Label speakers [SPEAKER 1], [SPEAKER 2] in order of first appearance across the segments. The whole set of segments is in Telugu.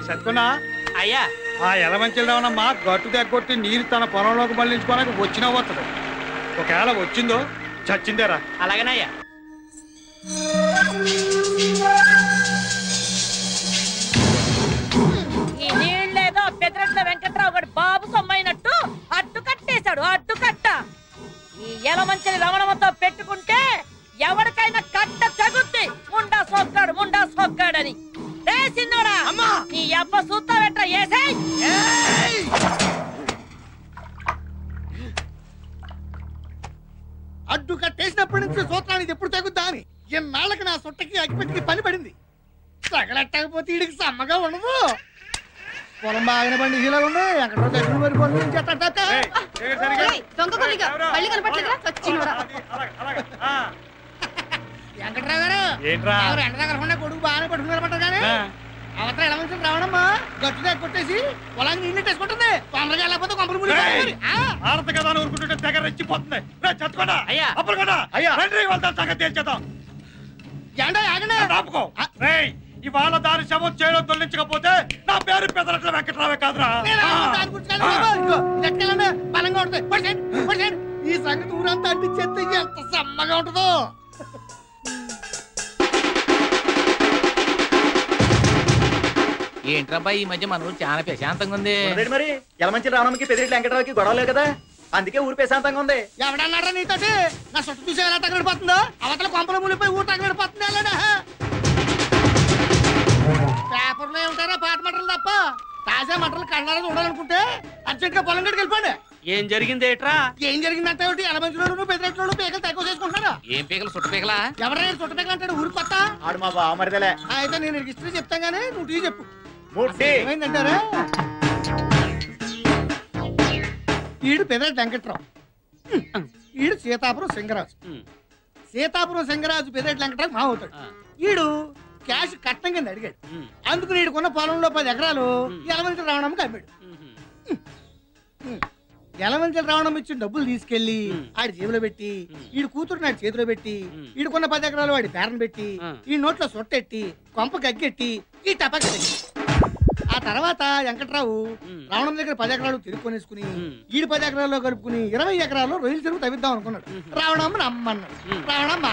[SPEAKER 1] సత్కున్నా
[SPEAKER 2] అయ్యా
[SPEAKER 1] ఆ ఎలమంచిలు రావనమ్మా గట్టు దగ్గొట్టి నీరు తన పొలంలోకి మళ్ళించుకోవడానికి వచ్చినా వస్తుంది. ఒకవేళ వచ్చిందో చచ్చిందేరా.
[SPEAKER 2] అలాగేనయ్యా.
[SPEAKER 3] ఈ నీళ్ళేదో పెదరెట్ల వెంకట్రావు గడి బాబు సొమ్మైనట్టు అడ్డు కట్టేశాడు. అడ్డు కట్ట ఈ ఎలమంచిని రమణమతో పెట్టుకుంటే ఎవరికైనా కట్ట తగుద్ది. ముండా సోక్కాడని సిన్నోడా నీ అబ్బ సూత్తా వెంట్రా ఏసేయ్.
[SPEAKER 4] అడ్డు కట్టేసినప్పటి నుంచి సూత్రానికి ఎప్పుడు తగ్గుద్దా అని ఎన్నాళ్ళకి నా సొట్టకి అగ్గిపెట్టికి పని పడింది. తగలెట్టకపోతే వీడికి సమ్మగా ఉండదు. పొలం బాగానే పండి ఇలా ఉంది. ఎక్కడో దగ్గర మరి పనులు వెంకట్రావు గారు ఎండ దగ్గర ఉండే కొడుకు బాగానే పట్టుకున్నారన్నమాట. కానీ అవతల ఎలా మంచి రావడమ్మా గట్టు దగ్గర కొట్టేసి పొలాన్ని నీళ్ళు వేసుకుంటుంది. తొందరగా వెళ్ళకపోతే కొంపలు మునిగిపోతుంది.
[SPEAKER 1] ఆడత కదా ఊరుకుంటుంటే దగ్గర రెచ్చిపోతుంది. చచ్చుకోండా
[SPEAKER 2] అయ్యా
[SPEAKER 1] అప్పుడుకోండా సంగతి తేల్చేద్దాం. ఆపుకో. ఇవాళ దాని శవం చేయడం తొలగించకపోతే నా పేరు పెదరట్ల వెంకట్రావే కాదురా.
[SPEAKER 4] బలంగా ఉంటుంది. ఈ సంగతి ఊరంతా అంటించేస్తే ఎంత సమ్మగా ఉంటుందో.
[SPEAKER 2] ఏంట్రబ్బా ఈ మధ్య మన ఊరు చాలా ప్రశాంతంగా ఉంది.
[SPEAKER 5] మరి ఎలమంచి రావడానికి పెదిరెట్ల వెంకటరావుకి గొడవలేదు కదా, అందుకే ఊరు ప్రశాంతంగా ఉంది.
[SPEAKER 4] ఎవడన్నారా నీతోటి? నా చుట్టూ చూసి ఎలా తగలడిపోతుందో. అవతల కొంపలు మునిపోయి ఊరు తగలడిపోతుంది. పేపర్లో ఏమిటారా పాట మంటలు తప్ప తాజా మంటలు కళ్ళారా చూడాలనుకుంటే అర్జెంట్ గా పొలం గడికి వెళ్ళిపోండి.
[SPEAKER 2] ఏం జరిగింది ఏట్రా?
[SPEAKER 4] ఏం జరిగిందంటే ఎలమంచిలోను పెద్దరెట్లోను పీకలు తక్కువ చేసుకుంటున్నారా?
[SPEAKER 2] ఏం పీకలు? సుట్ట పీకలా?
[SPEAKER 4] ఎవరైనా చుట్ట పీకలు అంటాడు ఊరు కొత్త.
[SPEAKER 5] ఆడు మా బామరిదలే.
[SPEAKER 4] అయితే నేను హిస్టరీ చెప్తాను గానీ నువ్వు టీ చెప్పు.
[SPEAKER 5] ఏమైందంటారా?
[SPEAKER 4] ఈడు పెదరెడ్డి వెంకట్రావు, ఈడు సీతాపురం సింగరాజు. సీతాపురం సింగరాజు పెదరెడ్డి వెంకట్రావు మా అవుతాడు. ఈడు క్యాష్ కట్నం కింద అడిగాడు. అందుకు నీడుకున్న పొలంలో 10 ఎకరాలు ఎలమంచి రావణమ్మకి అమ్మాడు. ఎలమంచి రావణం ఇచ్చిన డబ్బులు తీసుకెళ్లి ఆడి జేబులో పెట్టి ఈడు కూతురు నాడు చేతిలో పెట్టి ఈడుకున్న 10 ఎకరాలు వాడి పేరను పెట్టి ఈ నోట్లో సొట్టెట్టి కొంప గగ్గెట్టి ఈ టపాకి తెచ్చి ఆ తర్వాత వెంకట్రావు రావణం దగ్గర 10 ఎకరాలు తిరుక్కొనేసుకుని ఈడు 10 ఎకరాల్లో కలుపుకుని 20 ఎకరాల్లో రొయ్యలు చెరువు తవ్విద్దాం అనుకున్నాడు. రావణమ్మని అమ్మన్నాడు. రావణమ్మ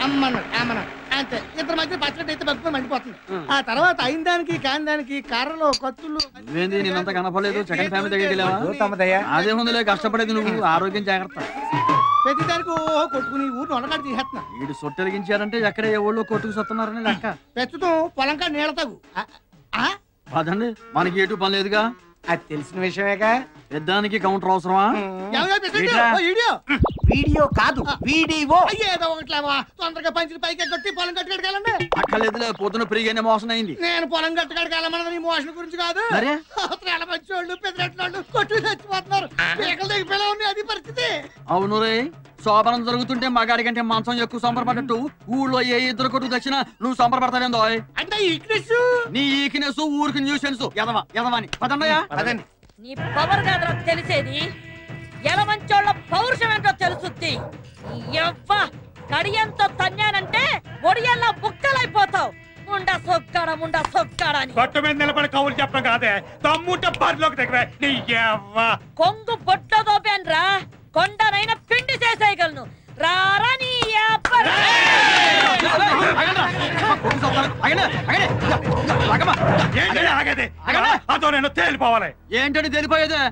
[SPEAKER 4] అమ్మన్నాడు. అంతే. ఇద్దరు మధ్య పచ్చడి అయితే బతుకుని మండిపోతుంది. ఆ తర్వాత అయిన దానికి కాని దానికి కర్రలు కత్తులు
[SPEAKER 6] నేనంత కనపడలేదు. సెకండ్ ఫ్యామిలీ దగ్గరికి అదే ముందులే కష్టపడేది నువ్వు. ఆరోగ్యం జాగ్రత్త.
[SPEAKER 4] ప్రతి దానికి ఓహో కొట్టుకుని ఊరిని ఒనకాడు తీసేస్తున్నా.
[SPEAKER 6] వీడు సొట్టెలిగించారంటే ఎక్కడ ఏ ఊళ్ళో కొట్టుకు సత్తున్నారని లెక్క.
[SPEAKER 4] ప్రస్తుతం పొలంకా నీళ్ళ తగు
[SPEAKER 6] అదండి మనకి ఎటు పని లేదుగా.
[SPEAKER 4] అది తెలిసిన విషయమేగా.
[SPEAKER 6] పెద్దానికి కౌంటర్ అవసరమా?
[SPEAKER 4] వీడియో కాదు వీడియో. ఏదో ఒకట్లేవా తొందరగా పంచులు పైకి కొట్టి పొలం కట్టుకెళ్ళండి.
[SPEAKER 6] అక్కర్లేదులే పొద్దున పెరిగానే మోసం అయింది.
[SPEAKER 4] నేను పొలం కట్టుకెళ్ళమన్నది నీ మోషన్ గురించి కాదు. మంచోళ్ళు పెద్దరెట్లోళ్ళు కొట్టు చచ్చిపోతున్నారు. పీకల దగ్గర ఉంది అది పరిస్థితి.
[SPEAKER 6] అవును రే, శోభనం జరుగుతుంటే మగాడి కంటే మంచం ఎక్కువ సంబరపడ్డట్టు ఊళ్ళో ఏ ఇద్దరు కొట్టుకు తెచ్చినా నువ్వు సంబరపడతావేందో.
[SPEAKER 4] అంటే ఈక్నెస్
[SPEAKER 6] నీ ఈక్నెస్ ఊరికి న్యూసెన్స్. ఎదవాని పదండయా.
[SPEAKER 3] నీ పవర్ కాదురా తెలిసేది, ఎలమంచోళ్ళ పౌరుషం ఏంటో తెలుసుద్ది. కడియంతో తన్నానంటే ఒడియల్లా బుక్కలైపోతావు. ముండా సొక్కాడా అని
[SPEAKER 1] గట్టు మీద నిలబడి కవులు చెప్పడం కాదే, తమ్ముంటే బరిలోకి దగ్గర నీ
[SPEAKER 3] కొంగు బొట్లో దోపాన్రా. కొండనైనా పిండి చేసేయగలను. రారా నీ
[SPEAKER 1] అదో నేను తేలిపోవాలి.
[SPEAKER 6] ఏంటని తెలిపోయేదే?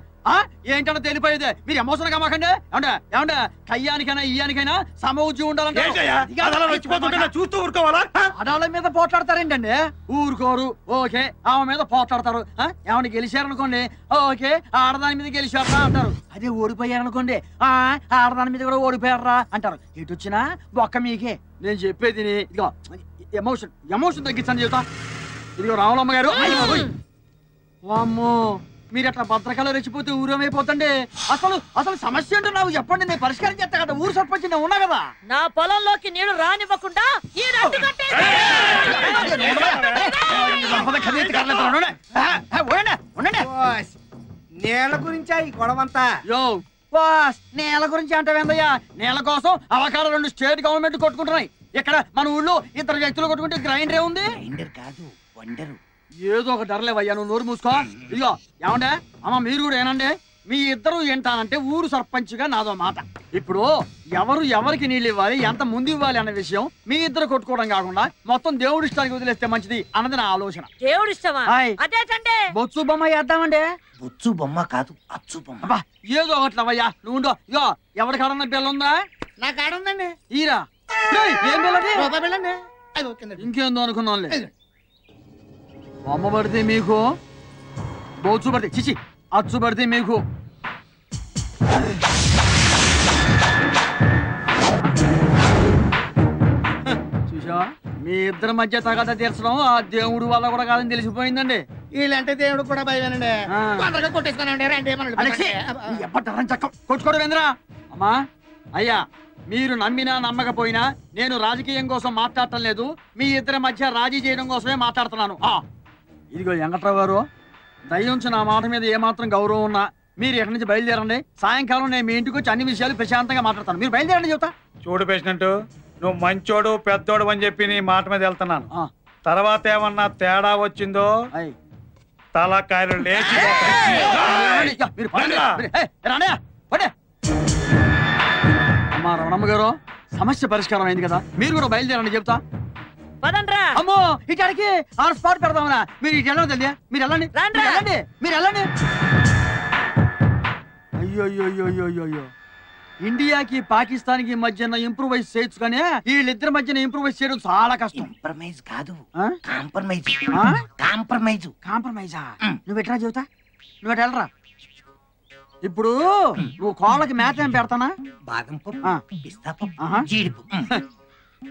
[SPEAKER 6] ఏంటన్నా తెలిపోయేదే? మీరు ఎమోషన్ గా మాకండి. ఏమంటే కయ్యానికైనా ఇయ్యానికైనా సమౌజ్యం ఉండాలంటే
[SPEAKER 1] చూస్తూ ఊరుకోవాలా?
[SPEAKER 6] అడాళ్ళ మీద పోట్లాడతారేంటండి? ఊరుకోరు. ఓకే ఆమె మీద పోట్లాడతారు. ఏమన్నా గెలిచారనుకోండి, ఓకే ఆడదాని మీద గెలిచారా అంటారు. అదే ఓడిపోయారనుకోండి, ఆడదాని మీద కూడా ఓడిపోయారా అంటారు. ఎటు వచ్చినా బొక్క మీకే. నేను చెప్పేది ఇదిగో ఎమోషన్ తగ్గించని చెబుతా. ఇదిగో రావులమ్మ గారు, వామ్మో మీరు అట్లా భద్రకాలు రెచ్చిపోతే ఊరేమైపోతండి. అసలు సమస్య ఏంటో నాకు చెప్పండి, నేను పరిష్కారం చేస్తా కదా. ఊరు సర్పంచ్ నేను ఉన్నా కదా.
[SPEAKER 3] నా పొలంలోకి నీళ్లు రానివ్వకుండా
[SPEAKER 4] నేల గురించి ఈ గొడవంతా.
[SPEAKER 6] నేల గురించి అంటావేందయ్యా? నేల కోసం అవకాశం 2 స్టేట్ గవర్నమెంట్ కొట్టుకుంటున్నాయి. ఇక్కడ మన ఊళ్ళో 2 వ్యక్తులు కొట్టుకుంటే గ్రైండర్ ఉంది.
[SPEAKER 4] గ్రైండర్ కాదు,
[SPEAKER 5] వండరు.
[SPEAKER 6] ఏదో ఒక ధరలేవయ్యా, నువ్వు నోరు మూసుకో. ఇదిగో ఏమండే అమ్మ, మీరు కూడా ఏనండి, మీ ఇద్దరు ఏంటానంటే ఊరు సర్పంచ్గా నాదో మాట. ఇప్పుడు ఎవరు ఎవరికి నీళ్ళు ఇవ్వాలి, ఎంత ముందు ఇవ్వాలి అన్న విషయం మీ ఇద్దరు కొట్టుకోవడం కాకుండా మొత్తం దేవుడి ఇష్టానికి వదిలేస్తే మంచిది అన్నది నా ఆలోచన.
[SPEAKER 3] దేవుడి ఇష్టమా?
[SPEAKER 6] హాయ్.
[SPEAKER 3] అదేటండి
[SPEAKER 6] బొత్సు బొమ్మ వేద్దామండి.
[SPEAKER 5] బొచ్చు బొమ్మ కాదు, అచ్చు బొమ్మ.
[SPEAKER 6] అబ్బా ఏదో ఒకట్లవయ్యా, నువ్వు ఇగో ఎవరి కాడన్న బిల్ల ఉందా?
[SPEAKER 4] నా కాడ ఉందండి.
[SPEAKER 6] ఈరా ఏం బిల్లండి?
[SPEAKER 4] రూపాయి బిళ్ళండి. అది ఓకేనండి.
[SPEAKER 6] ఇంకేందో అనుకున్నాంలే. బొమ్మ పడితే మీకు, బొచ్చు పడితే చిచి అచ్చు పడితే మీకు. చూసా, మీ ఇద్దరి మధ్య తగాద తీర్చడం ఆ దేవుడు వల్ల కూడా కాదని తెలిసిపోయిందండి.
[SPEAKER 4] వీళ్ళంటే దేవుడు కూడా భయమేనండి.
[SPEAKER 6] ఆ.
[SPEAKER 4] తొందరగా కొట్టేసుకున్నాండి. రండి
[SPEAKER 6] కొట్టుకోవడం ఏంద్రా? అమ్మా అయ్యా, మీరు నమ్మినా నమ్మకపోయినా నేను రాజకీయం కోసం మాట్లాడటం లేదు, మీ ఇద్దరి మధ్య రాజీ చేయడం కోసమే మాట్లాడుతున్నాను. ఇదిగో వెంకట్రావు గారు, దయించి నా మాట మీద ఏమాత్రం గౌరవం ఉన్నా మీరు ఎక్కడి నుంచి బయలుదేరండి. సాయంకాలం నేను మీ ఇంటికి వచ్చి అన్ని విషయాలు ప్రశాంతంగా మాట్లాడతాను. మీరు బయలుదేరండి చెబుతా.
[SPEAKER 1] చూడు పేషెంట్, నువ్వు మంచోడు పెద్దోడు అని చెప్పి నీ మాట మీద వెళ్తున్నాను.
[SPEAKER 6] ఆ.
[SPEAKER 1] తర్వాత ఏమన్నా తేడా వచ్చిందో
[SPEAKER 6] అయ్.
[SPEAKER 1] తలకాయలు లేచి
[SPEAKER 6] మీరు పడండి. రాండి, పడే. అమ్మా రమణమ్మ గారు, సమస్య పరిష్కారం అయింది కదా, మీరు కూడా బయలుదేరండి చెప్తా.
[SPEAKER 3] పదండ్రా.
[SPEAKER 6] అమ్మో ఇటాడికి ఆన్ స్పాట్ పెడదామనా? మీరు ఇటు వెళ్ళండి తెలియా, మీరు వెళ్ళండి,
[SPEAKER 3] రాండ్రా.
[SPEAKER 6] మీరు వెళ్ళండి, మీరు వెళ్ళండి. అయ్యో ఇండియాకి పాకిస్తాన్ కి మధ్యన ఇంప్రూవైజ్ చేయొచ్చు కానీ వీళ్ళిద్దరి మధ్యన ఇంప్రూవైజ్ చేయడం చాలా కష్టం.
[SPEAKER 5] కాంప్రమైజ్ కాదు,
[SPEAKER 6] ఆ?
[SPEAKER 5] కాంప్రమైజ్.
[SPEAKER 6] ఆ?
[SPEAKER 5] కాంప్రమైజ్.
[SPEAKER 6] కాంప్రమైజా? నువ్వు ఎట్లా చెబుతా, నువ్వు ఎటు వెళ్ళరా. ఇప్పుడు నువ్వు కోళ్ళకి మేత ఏం పెడతానా?
[SPEAKER 5] బాదం పప్పు,
[SPEAKER 6] ఆ.
[SPEAKER 5] పిస్తా పప్పు,
[SPEAKER 6] ఆహా.
[SPEAKER 5] జీడిపప్పు.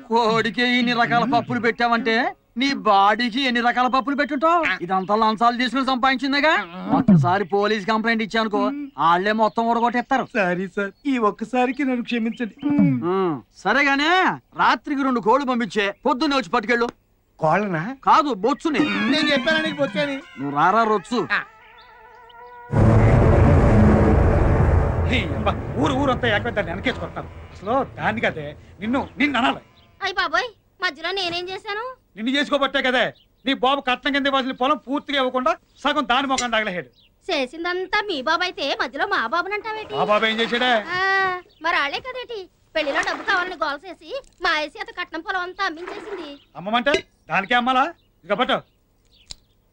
[SPEAKER 6] కోడికి ఇన్ని రకాల పప్పులు పెట్టావంటే నీ బాడీకి ఎన్ని రకాల పప్పులు పెట్టుంటావు. ఇదంతా లంచాలు తీసుకుని సంపాదించిందిగా. ఒక్కసారి పోలీస్ కంప్లైంట్ ఇచ్చానుకో, వాళ్ళే మొత్తం ఊడగొట్టేస్తారు.
[SPEAKER 1] సారీ సార్, ఈ ఒక్కసారికి నన్ను క్షమించండి.
[SPEAKER 6] సరేగానే రాత్రికి 2 కోళ్ళు పంపించే, పొద్దున్నే వచ్చి పట్టుకెళ్ళు.
[SPEAKER 5] కోళ్ళనా?
[SPEAKER 6] కాదు, బొచ్చుని.
[SPEAKER 4] నేను చెప్పాను నీకు వచ్చాని.
[SPEAKER 6] నువ్వు రారా రొచ్చు.
[SPEAKER 1] ఊరంతా ఏకమే దాన్ని వెనకేసుకొస్తాను. అసలు దాన్ని కదే నిన్ను అనాలి.
[SPEAKER 7] అయ్య బాబోయ్, మధ్యలో నేనేం చేశాను?
[SPEAKER 1] నిన్ను చేసుకోబట్టే కదే నీ బాబు కట్నం కింద ఇవ్వాల్సిన పొలం పూర్తిగా ఇవ్వకుండా సగం దాని మొఖం తగలహేడు.
[SPEAKER 7] చేసిందంతా మీ బాబు అయితే మధ్యలో మా బాబునంటావేటి?
[SPEAKER 1] ఆ బాబు ఏం చేశాడే?
[SPEAKER 7] మరి ఆళ్లే కదేటి పెళ్లిలో డబ్బు కావాలని గోల చేసి మా ఐసీత కట్నం పొలం అంతా అమ్మించేసింది.
[SPEAKER 1] అమ్మమంటే దానికే అమ్మాలా? ఇక పట్టు.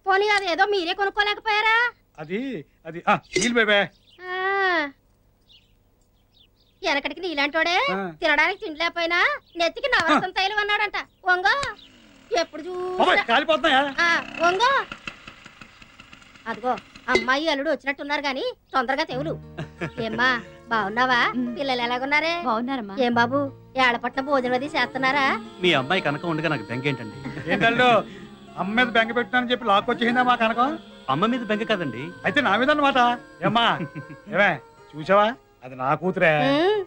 [SPEAKER 7] పోనీ అదేదో మీరే కొనుక్కోలేకపోయారా?
[SPEAKER 1] అది అది నీళ్ళు బేబే.
[SPEAKER 7] వెనకటికి నీలాంటోడే తినడానికి తిండి లేకపోయినా నెత్తికి నవరసం తైలం అన్నాడంట. వంగో, ఎప్పుడు చూసినా
[SPEAKER 1] కాలిపోతున్నాయా?
[SPEAKER 7] వంగో. అదిగో అమ్మాయి అల్లుడు వచ్చినట్టున్నారు గాని తొందరగా తెవులు. ఏమ్మా బాగున్నావా? పిల్లలు ఎలాగున్నారే?
[SPEAKER 8] బాగున్నారమ్మా.
[SPEAKER 7] ఏం బాబు ఏళ్ళపట్ల భోజనం అది చేస్తున్నారా?
[SPEAKER 9] మీ అమ్మాయి కనకం ఉండగా నాకు బెంగ ఏంటండి?
[SPEAKER 1] ఏంటల్లు అమ్మ మీద బెంగ పెట్టానని చెప్పి లాక్కొచ్చేసిందా మా కనకం?
[SPEAKER 9] అమ్మ మీద బెంగ కదండి,
[SPEAKER 1] అయితే నా మీద అన్నమాట. ఏమ్మా ఏమే చూసావా, అది నా కూతురే.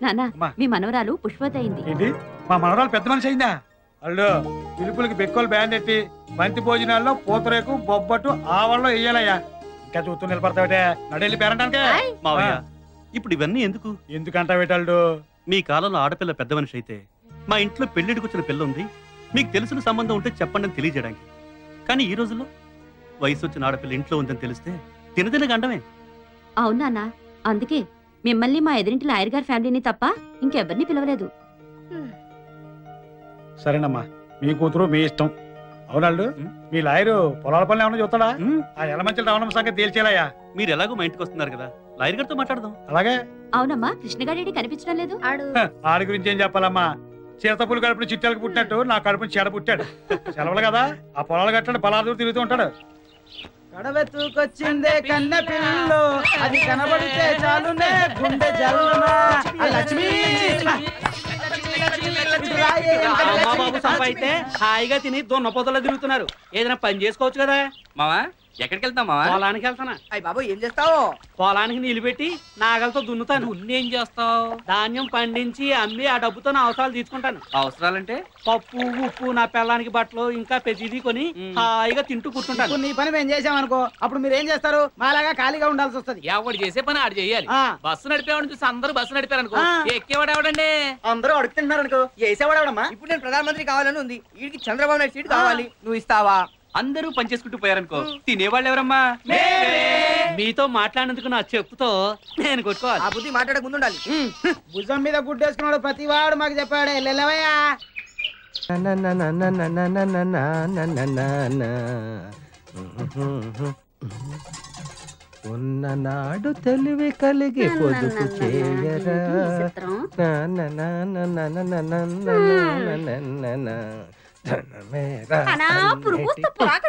[SPEAKER 8] నాన్న,
[SPEAKER 1] అమ్మా.
[SPEAKER 8] మీ మనవరాలు పుష్పవతి అయింది.
[SPEAKER 1] ఏంటి మా మనవరాలు పెద్ద మనిషి అయిందా? అల్లు పిలుపులకి బెక్కలు బ్యాండ్ ఎట్టి బంతి భోజనాల్లో పూతరేకు బొబ్బట్టు ఆవల్లో వేయాలయ్యా. ఇంకా చూస్తూ నిలబడతావిటే, నడెళ్ళి పేరంటానికే.
[SPEAKER 9] మావయ్య ఇప్పుడు ఇవన్నీ ఎందుకు?
[SPEAKER 1] ఎందుకంటావేటల్లు?
[SPEAKER 9] మీ కాలంలో ఆడపిల్ల పెద్ద మనిషి అయితే మా ఇంట్లో పెళ్లిడికి వచ్చిన పిల్ల ఉంది, మీకు తెలిసిన సంబంధం ఉంటే చెప్పండి అని తెలియజేయడానికి. కానీ ఈ రోజుల్లో వయసు వచ్చిన ఆడపిల్ల ఇంట్లో ఉందని తెలిస్తే తినదిన గండమే.
[SPEAKER 8] అవును నాన్న, అందుకే మిమ్మల్ని మా ఎదురింటి లాయర్ గారి ఫ్యామిలీని తప్ప ఇంకెవరిని పిలవలేదు.
[SPEAKER 1] సరేనమ్మా, మీ కూతురు మీ ఇష్టం. అవునాళ్ళు మీ లాయరు పొలాల పనులు ఏమన్నా చూస్తాడా? ఆ ఎలమంచి రావడం సంగతి తేల్చేలాయా?
[SPEAKER 9] మీరు ఎలాగో మా ఇంటికి వస్తున్నారు కదా, లాయర్ గారితో మాట్లాడదాం.
[SPEAKER 1] అలాగే.
[SPEAKER 8] అవునమ్మా, కృష్ణగాడి కనిపించడం లేదు.
[SPEAKER 1] ఆడి గురించి ఏం చెప్పాలమ్మా? చిరతపులు కడుపుని చిట్టాలకు పుట్టినట్టు నా కడుపుని చెడ పుట్టాడు. సెలవులు కదా, ఆ పొలాలు కట్టండి పొలాలు తిరుగుతూ ఉంటాడు.
[SPEAKER 6] కడవెత్తుకొచ్చిందే కన్న పిల్లు, అది కనబడితే చాలునే గుండె జల్లునా. లక్ష్మి
[SPEAKER 2] బాబు సంపాయితే హాయిగా తిని దొన్న పొదలో తిరుగుతున్నారు. ఏదైనా పని చేసుకోవచ్చు కదా.
[SPEAKER 5] మావా ఎక్కడికి వెళ్తాం మావా?
[SPEAKER 2] పొలానికి వెళ్తానా?
[SPEAKER 6] అయ్య బాబు ఏం చేస్తావు?
[SPEAKER 2] పొలానికి నీళ్లు పెట్టి నాగలతో దున్నుతాను. ఏం చేస్తావు? ధాన్యం పండించి అమ్మి ఆ డబ్బుతో నా అవసరాలు తీసుకుంటాను.
[SPEAKER 5] అవసరాలంటే
[SPEAKER 2] పప్పు ఉప్పు నా పిల్లానికి బట్టలు ఇంకా ప్రతిదీ కొని హాయిగా తింటూ కూర్చుంటాను.
[SPEAKER 6] నీ పని మేము చేసామనుకో, అప్పుడు మీరు ఏం చేస్తారు? మాలాగా ఖాళీగా ఉండాల్సి వస్తుంది.
[SPEAKER 2] ఎవడు చేసే పని ఆడు చేయాలి. బస్సు నడిపేవాడిని చూసి అందరూ బస్సు నడిపారు అనుకో, ఎక్కేవాడు ఎవడండి?
[SPEAKER 5] అందరూ అడుగుతున్నారు అనుకో, వేసేవాడమ్మా.
[SPEAKER 6] ఇప్పుడు నేను ప్రధానమంత్రి కావాలని ఉంది, వీడికి చంద్రబాబు నాయుడు సీట్ కావాలి, నువ్వు ఇస్తావా?
[SPEAKER 2] అందరూ పనిచేసుకుంటూ పోయారనుకో తినేవాళ్ళు ఎవరమ్మా? మీతో మాట్లాడినందుకు నా చెప్పుతో నేను కొట్టుకోవాలి.
[SPEAKER 6] ఆ బుద్ధి మాట్లాడక ముందుండాలి. భుజం మీద గుడ్డేసుకున్నాడు ప్రతి వాడు మాకు చెప్పాడే లేవయ్యా.
[SPEAKER 10] ఉన్ననాడు తెలివి కలిగి పొదుపు చేయరా.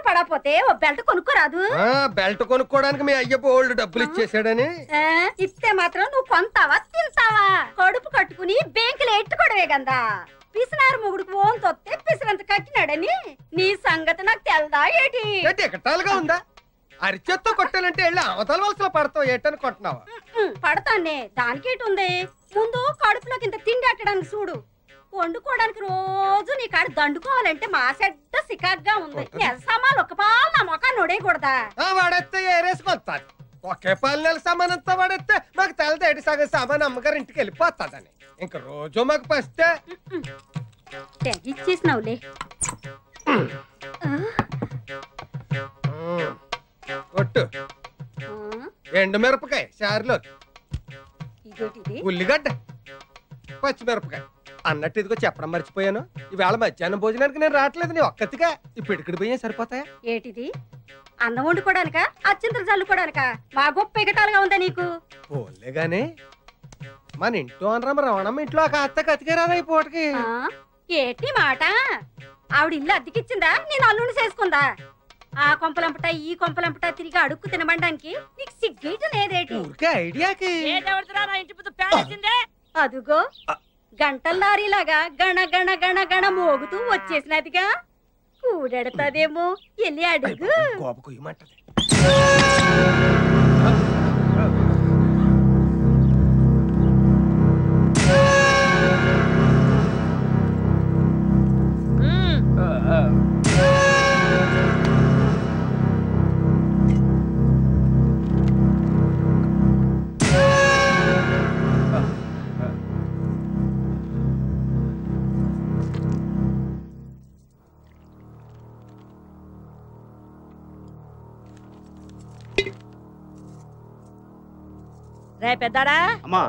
[SPEAKER 7] పడపోతే ఓ బెల్ట్ కొనుక్కోరాదు.
[SPEAKER 10] బెల్ట్ కొనుక్కోడానికి మీ అయ్య బోల్డ్ డబ్బులు ఇచ్చేసాడని.
[SPEAKER 7] ఇస్తే మాత్రం నువ్వు కొంటావా తింటావా? కడుపు కట్టుకుని బేంకులు ఎట్టుకోవడమే కదా. పిసినారు మొగుడుకు ఓన్ తొత్తే పిసినంత కట్టినాడని నీ సంగతి నాకు తెల్దా ఏటి?
[SPEAKER 10] ఎకటాలుగా ఉందా? అరిచేత్తో కొట్టాలంటే వెళ్ళి అవతల వలసలో పడతావు ఏటని కొట్టినావా?
[SPEAKER 7] పడతానే దానికేటుంది. ముందు కడుపులోకి ఇంత తిండి అట్టడానికి చూడు. వండుకోవడానికి రోజు నీ కాడ దండుకోవాలంటే మా సెడ్డ సికాగ్గా ఉంది. నెల సామాన్లు ఒక పాలు నా మొఖాన్ని నొడేయకూడదా?
[SPEAKER 10] వాడెత్తే ఏరేసుకొస్తాది. ఒకే పాలు నెల సామానంతా వాడెత్తే మాకు తెలదేటి సగం సామాన్ అమ్మగారు ఇంటికి వెళ్ళిపోతాదని. ఇంక రోజు మాకు పస్తే
[SPEAKER 7] ఇచ్చేసినావులే.
[SPEAKER 10] కొట్టు. ఎండు మిరపకాయ చారులో, ఉల్లిగడ్డ, పచ్చిమిరపకాయ అన్నట్టు ఇదిగో చెప్పడం మర్చిపోయాను. ఈవేళ మధ్యాహ్నం భోజనానికి నేను రావట్లేదు. నీ ఒక్కతిగా ఇప్పుడు ఇక్కడికి పోయే సరిపోతాయా?
[SPEAKER 7] ఏటిది అన్నం వండుకోవడానికా అచ్చింతలు చల్లుకోవడానికా? మా గొప్ప ఎగటాలుగా ఉందా నీకు?
[SPEAKER 10] పోలే గాని మన ఇంట్లో అనరమ్మ రవణమ్మ ఇంట్లో ఆ అత్త కతికేరాదా ఈ పూటకి?
[SPEAKER 7] ఏటి మాట? ఆవిడ ఇల్లు అద్దెకిచ్చిందా నేను అల్లుని చేసుకుందా? ఆ కొంపలంపట ఈ కొంపలంపట తిరిగి అడుక్కు తినబడడానికి నీకు సిగ్గేయటం లేదేటి?
[SPEAKER 10] ఊరికే ఐడియాకి
[SPEAKER 7] అదుగో గంటల లారీలాగా గణ గణ గణ గణ మోగుతూ వచ్చేసినదిగా. కూడెడతాదేమో వెళ్ళి అడుగు.
[SPEAKER 3] రే పెద్దాడా,
[SPEAKER 2] అమ్మా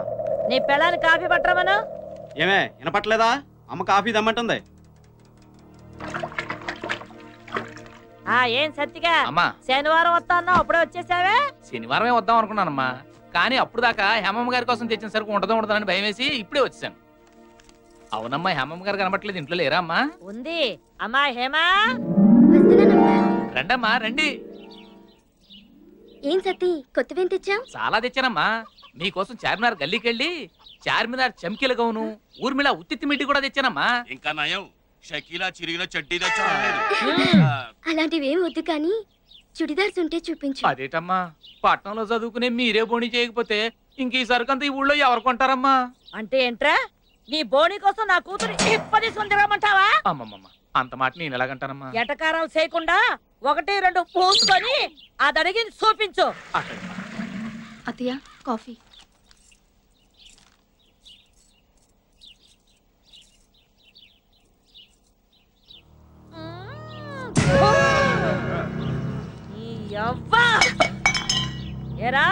[SPEAKER 3] నీ పిల్లని కాఫీ పట్టరమను.
[SPEAKER 2] ఏమే వినపట్లేదా? అమ్మ కాఫీ దమ్మంటుంది.
[SPEAKER 3] ఏం సత్తిగా
[SPEAKER 11] అమ్మా
[SPEAKER 3] శనివారం వస్తా అన్నావు, అప్పుడే వచ్చేసావే?
[SPEAKER 11] శనివారమే వద్దాం అనుకున్నానమ్మా, కానీ అప్పుడు దాకా హేమమ్మ గారి కోసం తెచ్చిన సరుకు ఉండదని భయం వేసి ఇప్పుడే వచ్చాను. అవునమ్మా, హేమమ్మ గారు కనబట్లేదు, ఇంట్లో లేరా అమ్మా?
[SPEAKER 3] ఉంది. అమ్మా హేమా,
[SPEAKER 11] రండమ్మా రండి.
[SPEAKER 7] ఏం సత్తి కొత్తవేం తెచ్చావు?
[SPEAKER 11] చాలా తెచ్చానమ్మా. మీకోసం చార్మినార్ గల్లీకి వెళ్ళి చార్మినార్ చమ్కీల గౌను, ఊర్మిళ ఉత్తిత్తి మిడ్డి కూడా తెచ్చానమ్మా.
[SPEAKER 12] ఇంకా నయం షకీలా చిరిగిన చడ్డీ తెచ్చా.
[SPEAKER 7] అలాంటివేం వద్దు కానీ చుడిదార్స్ ఉంటే చూపించు.
[SPEAKER 11] అదేటమ్మా, పట్నంలో చదువుకునే మీరే బోణి చేయకపోతే ఇంక ఈ సరుకంతా ఈ ఊళ్ళో ఎవరు కొంటారమ్మా?
[SPEAKER 3] అంటే ఏంట్రా, నీ బోణి కోసం నా కూతురు ఇప్పదీసుకుని తిరగమంటావా?
[SPEAKER 11] అమ్మమ్మ, అంత మాట నేను ఎలాగంటానమ్మా?
[SPEAKER 3] ఎటకారాలు చేయకుండా 1-2 పూసుకొని అది అడిగి చూపించు.
[SPEAKER 8] అత్తయ్య కాఫీ.
[SPEAKER 3] ఏరా,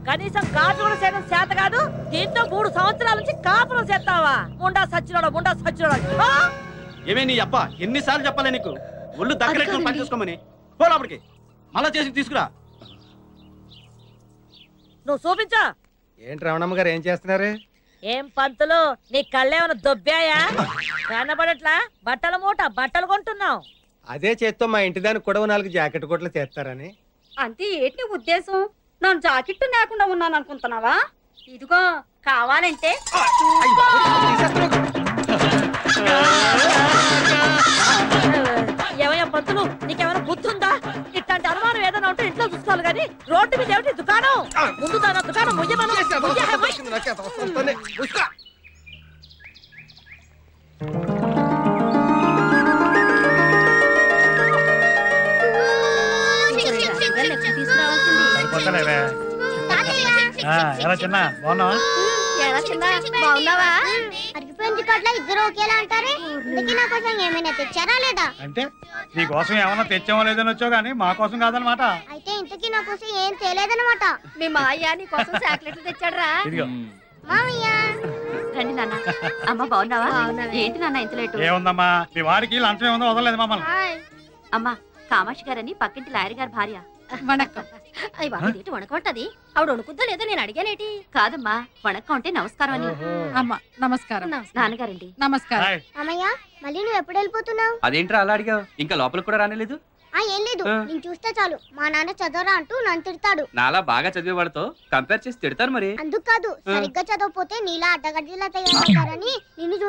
[SPEAKER 3] కనీసం కాపు కూడా చేయడం చేత కాదు, దీంతో 3 సంవత్సరాల నుంచి కాపురం చేస్తావా? ముండా సచ్చినోడా.
[SPEAKER 2] ఏమే నీ అబ్బా, ఎన్నిసార్లు చెప్పాలి నీకు? ఒళ్ళు దగ్గర పని చూసుకోమని. పోరాపడికి మళ్ళా చేసి తీసుకురా.
[SPEAKER 3] నువ్వు చూపించా.
[SPEAKER 10] ఏంటి రమణమ్మ గారు ఏం చేస్తున్నారు?
[SPEAKER 3] ఏం పంతులు, నీ కళ్ళేమన్నా దొబ్బాయా? కనబడట్లా? బట్టల మూట బట్టలు కొంటున్నావు.
[SPEAKER 10] అదే చేత్తో మా ఇంటి దానికి కూడా 4 జాకెట్ కోట్లు చేస్తారని.
[SPEAKER 7] అంతే ఏంటి ఉద్దేశం? నన్ను జాకెట్టు లేకుండా ఉన్నాను అనుకుంటున్నావా? ఇదిగో కావాలంటే
[SPEAKER 3] ఏమయ్యా పంతులు, నీకేమైనా బుద్ధి ఉందా? ఇట్లాంటి అనుమానం ఏదైనా ఉంటే ఇంట్లో చూసుకోవాలి కానీ రోడ్డు మీద ఏమిటి దుకాణం? ముందు దాని దుకాణం ముయ్యమను.
[SPEAKER 1] ఎలా చిన్న బాగున్నావా?
[SPEAKER 7] బాగున్నావా?
[SPEAKER 13] ఆరెంజ్ కార్డులో ఇద్దరు ఒకేలా అంటారే అందుకే నా కోసం ఏమైనా తెచ్చారా లేదా?
[SPEAKER 1] అంటే నీ కోసం ఏమన్నా తెచ్చామో లేదని వచ్చావు కానీ మా కోసం కాదనమాట.
[SPEAKER 13] అయితే ఇంతకీ నా కోసం ఏం తేలేదన్నమాట.
[SPEAKER 7] మీ మాయ నీ కోసం చాక్లెట్లు తెచ్చాడురా.
[SPEAKER 13] మామయ్య
[SPEAKER 8] రండి నాన్న. అమ్మ బాగున్నావా? ఏంటి నాన్న ఇంత లేటు?
[SPEAKER 1] ఏముందమ్మా మీ వాడికి లంచం ఏముందో వదలలేదు మమ్మల్ని.
[SPEAKER 8] అమ్మా కామాక్షి గారని పక్కింటి లాయర్ గారి భార్య.
[SPEAKER 7] వణక్కం. అయ్యి బాబు ఏంటి వణకమంటది? ఆవిడ వణుకుద్దో లేదో నేను అడిగానేటి.
[SPEAKER 8] కాదమ్మా వణక్కం అంటే నమస్కారం అని.
[SPEAKER 14] అమ్మా నమస్కారం.
[SPEAKER 8] నాన్నగారండి.
[SPEAKER 14] నమస్కారం.
[SPEAKER 13] మామయ్య మళ్ళీ నువ్వు ఎప్పుడు వెళ్ళిపోతున్నావు?
[SPEAKER 15] అదేంట్రా అలా అడిగావు? ఇంకా లోపలికి కూడా రానేలేదు?
[SPEAKER 13] ఏం లేదు, నేను చూస్తే చాలు మా నాన్న చదవరా అంటూ నన్ను తిడతాడు.
[SPEAKER 15] నాలా బాగా చదివేవాడితో కంపేర్ చేసి తిడతారు మరి.
[SPEAKER 13] అందుకు కాదు, సరిగ్గా చదవకపోతే నీలా అడ్డగడ్డిలా తయారవుతారని నిన్ను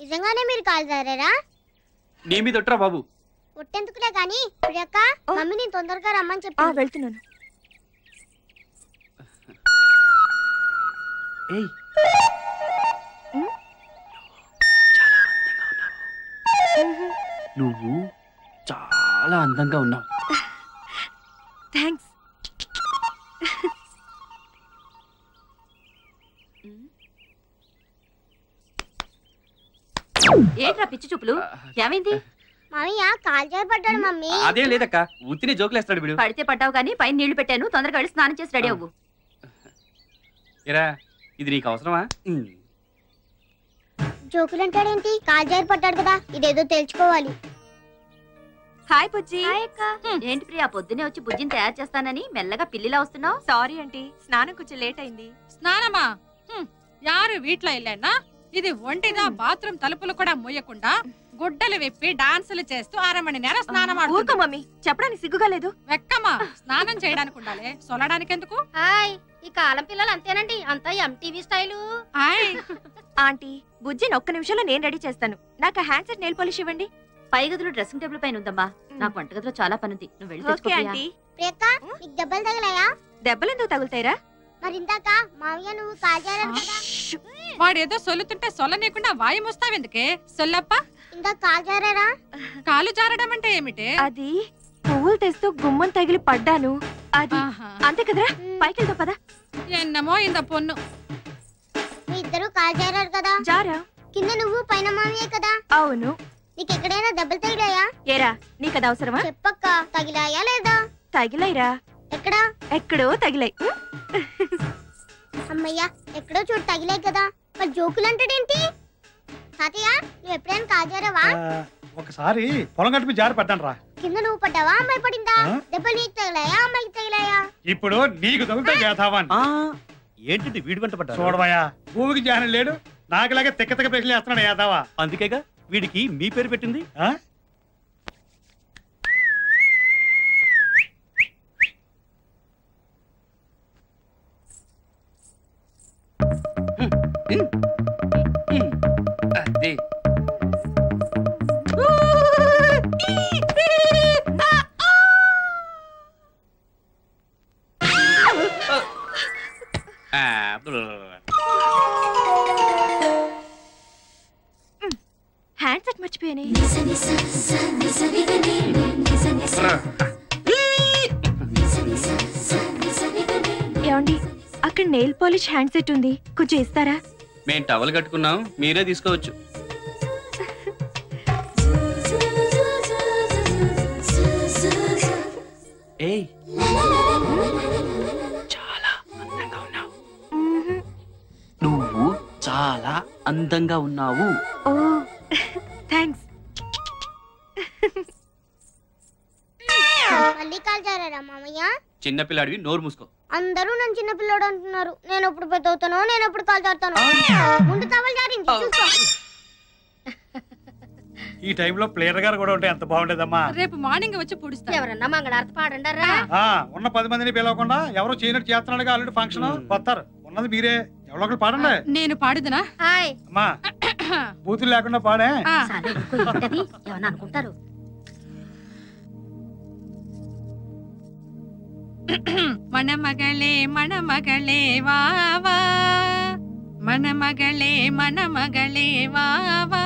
[SPEAKER 13] నిజంగానే మీరు కాల్ జారారా?
[SPEAKER 15] నీ మీద ఒట్రా బాబు.
[SPEAKER 13] ఒట్టెందుకులే గాని ప్రియక్క మమ్మీని తొందరగా రమ్మని చెప్పి
[SPEAKER 7] వెళ్తున్నాను.
[SPEAKER 15] ఏయ్ నువ్వు చాలా అందంగా ఉన్నావు.
[SPEAKER 7] థ్యాంక్స్.
[SPEAKER 8] ఏంట్రా పిచ్చి చూపులు? ఏమైంది?
[SPEAKER 13] మామయ్య కాల్ చేయబడ్డాడు మమ్మీ.
[SPEAKER 15] అదేం లేదక్క, ఉత్తిని జోకులేస్తాడు వీడు.
[SPEAKER 8] పడితే పడ్డావు కానీ పైన నీళ్లు పెట్టాను, తొందరగా వెళ్ళి స్నానం చేసి రెడీ అవ్వు.
[SPEAKER 15] ఏరా ఇది నీకు అవసరమా?
[SPEAKER 13] జోకులంటాడేంటి? కాల్ చేయబడ్డాడు కదా, ఇదేదో తెలుసుకోవాలి.
[SPEAKER 8] హాయ్ బుజ్జి. ఏంటి ప్రియా పొద్దునే వచ్చి బుజ్జిని తయారు చేస్తానని మెల్లగా పిల్లిలా వస్తున్నావు?
[SPEAKER 16] సారీ ఆంటీ, స్నానం కొంచెం లేట్ అయింది. స్నానమా? యారు వీట్ల ఇల్లేనా? ఇది ఒంటిదా బాత్రూమ్ తలుపులు కూడా మూయకుండా గుడ్డలు విప్పి డాన్సులు చేస్తూ 1/2 మణి నేరం స్నానం ఆడుతుంది.
[SPEAKER 7] మమ్మీ చెప్పడానికి సిగ్గుగా లేదు.
[SPEAKER 16] వెక్కమ్మా, స్నానం చేయడానికి ఉండాలి, సొలడానికి ఎందుకు?
[SPEAKER 7] హాయ్, ఈ కాలం పిల్లలు అంతేనండి, అంతా ఎంటీవీ స్టైలు.
[SPEAKER 16] హాయ్
[SPEAKER 7] ఆంటీ, బుజ్జిని ఒక్క నిమిషంలో నేను రెడీ చేస్తాను. నాకు హ్యాండ్ సెట్ నెయిల్ పాలిష్ ఇవ్వండి.
[SPEAKER 8] పై గదిలో డ్రెస్సింగ్ టేబుల్ పైన ఉందమ్మా. నాకు వంటగదిలో చాలా పని ఉంది, నువ్వు వెళ్ళి తెచ్చుకో.
[SPEAKER 13] ప్రియక్క నీకు దెబ్బలు తగిలాయా?
[SPEAKER 7] దెబ్బలు ఎందుకు తగులుతాయిరా?
[SPEAKER 13] మరి ఇందాక మామయ్య నువ్వు కాల్ జారారు కదా.
[SPEAKER 16] వాడేదో సొల్లుతుంటే సొల్లనీయకుండా వాయం వస్తావెందుకే? సొల్లప్ప
[SPEAKER 13] ఇందాక కాల్ జారారా?
[SPEAKER 16] కాలు జారడం అంటే ఏమిటి?
[SPEAKER 7] అది పువ్వులు తెస్తూ గుమ్మం తగిలి పడ్డాను. అది అంతే కదరా, పైకి వెళ్తావు పదా.
[SPEAKER 16] ఎన్నమో ఇంద పొన్ను.
[SPEAKER 13] మీ ఇద్దరు కాల్ జారారు కదా.
[SPEAKER 7] జారా?
[SPEAKER 13] కింద నువ్వు పైన మామయ్య కదా.
[SPEAKER 7] అవును.
[SPEAKER 13] నీకు ఎక్కడైనా దెబ్బలు తగిలాయా?
[SPEAKER 7] ఏరా నీకు అది అవసరమా?
[SPEAKER 13] చెప్పక్క, తగిలాయా లేదా?
[SPEAKER 7] తగిలాయిరా.
[SPEAKER 13] ఎక్కడా?
[SPEAKER 7] ఎక్కడో తగిలాయి.
[SPEAKER 13] అమ్మయ్యా, ఎక్కడో చోటు తగిలాయి కదా. మరి జోకులు అంటాడేంటి? తాతయ్య నువ్వు ఎప్పుడైనా కాల్ జారావా?
[SPEAKER 1] ఒకసారి పొలం గట్టు మీద జారి పడ్డాను రా.
[SPEAKER 13] కింద నువ్వు పడ్డావా, అమ్మాయి పడిందా? దెబ్బలు నీకు తగిలాయా, అమ్మాయికి తగిలాయా?
[SPEAKER 1] ఇప్పుడు నీకు తగులుతా చేస్తావా?
[SPEAKER 9] ఏంటి వీడి వెంట పడ్డా?
[SPEAKER 1] చూడవయ్యా, భూమికి జానం లేడు, నాకులాగే తెక్క తెక్క ప్రశ్నలు వేస్తున్నాడు యాదవా.
[SPEAKER 9] అందుకేగా వీడికి మీ పేరు పెట్టింది.
[SPEAKER 15] అదే
[SPEAKER 7] హ్యాండ్ సెట్ మర్చిపోయానే. ఏమండి, అక్కడ నెయిల్ పాలిష్ హ్యాండ్ సెట్ ఉంది, కొంచెం ఇస్తారా?
[SPEAKER 15] మేము టవల్ కట్టుకున్నాం, మీరే తీసుకోవచ్చు. ఏయ్ చాలా అందంగా ఉన్నావు. నువ్వు చాలా అందంగా ఉన్నావు.
[SPEAKER 7] ఓ థ్యాంక్స్.
[SPEAKER 13] మళ్ళీ కాల్ జారారా మామయ్య?
[SPEAKER 15] చిన్నపిల్లాడివి, నోరు మూసుకో.
[SPEAKER 13] అందరూ నన్ను చిన్న పిల్లడు అంటున్నారు. నేను ఎప్పుడు పెద్ద అవుతానో, నేను ఎప్పుడు కాలు జారుతానో. ముందు టవల్ జారింది చూసుకో.
[SPEAKER 1] ఈ టైంలో ప్లేయర్ గారు కూడా ఉంటే ఎంత బాగుండేదమ్మా.
[SPEAKER 16] రేపు మార్నింగ్ వచ్చి పుడుస్తా.
[SPEAKER 3] ఎవరన్నా మంగళారతి పాడండారా?
[SPEAKER 1] ఉన్న 10 మందిని పిలవకుండా ఎవరు చేయనట్టు చేస్తున్నాడు ఆల్రెడీ ఫంక్షన్ వస్తారు. ఉన్నది మీరే, ఎవరో ఒకరు పాడండి.
[SPEAKER 16] నేను పాడుదునా?
[SPEAKER 1] అమ్మా బూతులు లేకుండా పాడే.
[SPEAKER 3] ఏమన్నా అనుకుంటారు.
[SPEAKER 16] మన మగళే వావా, మన మగళే వావా.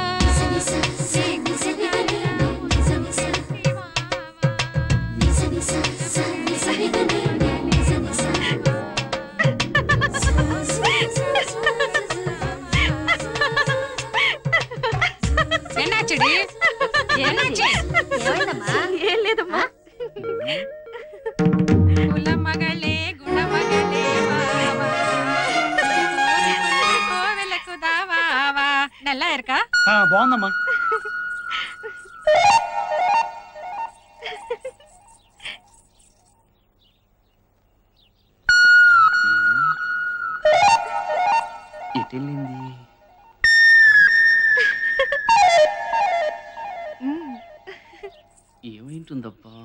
[SPEAKER 16] ఎన్నాచడి
[SPEAKER 8] ఏం లేదమ్మా.
[SPEAKER 16] కుల మగళే గుణ మగళే వావా, కోవెలకు దావావా. నల్లా ఎరకా
[SPEAKER 1] బాగుందమ్మా.
[SPEAKER 15] ఎటెళ్ళింది? ఏమైంటుందబ్బా?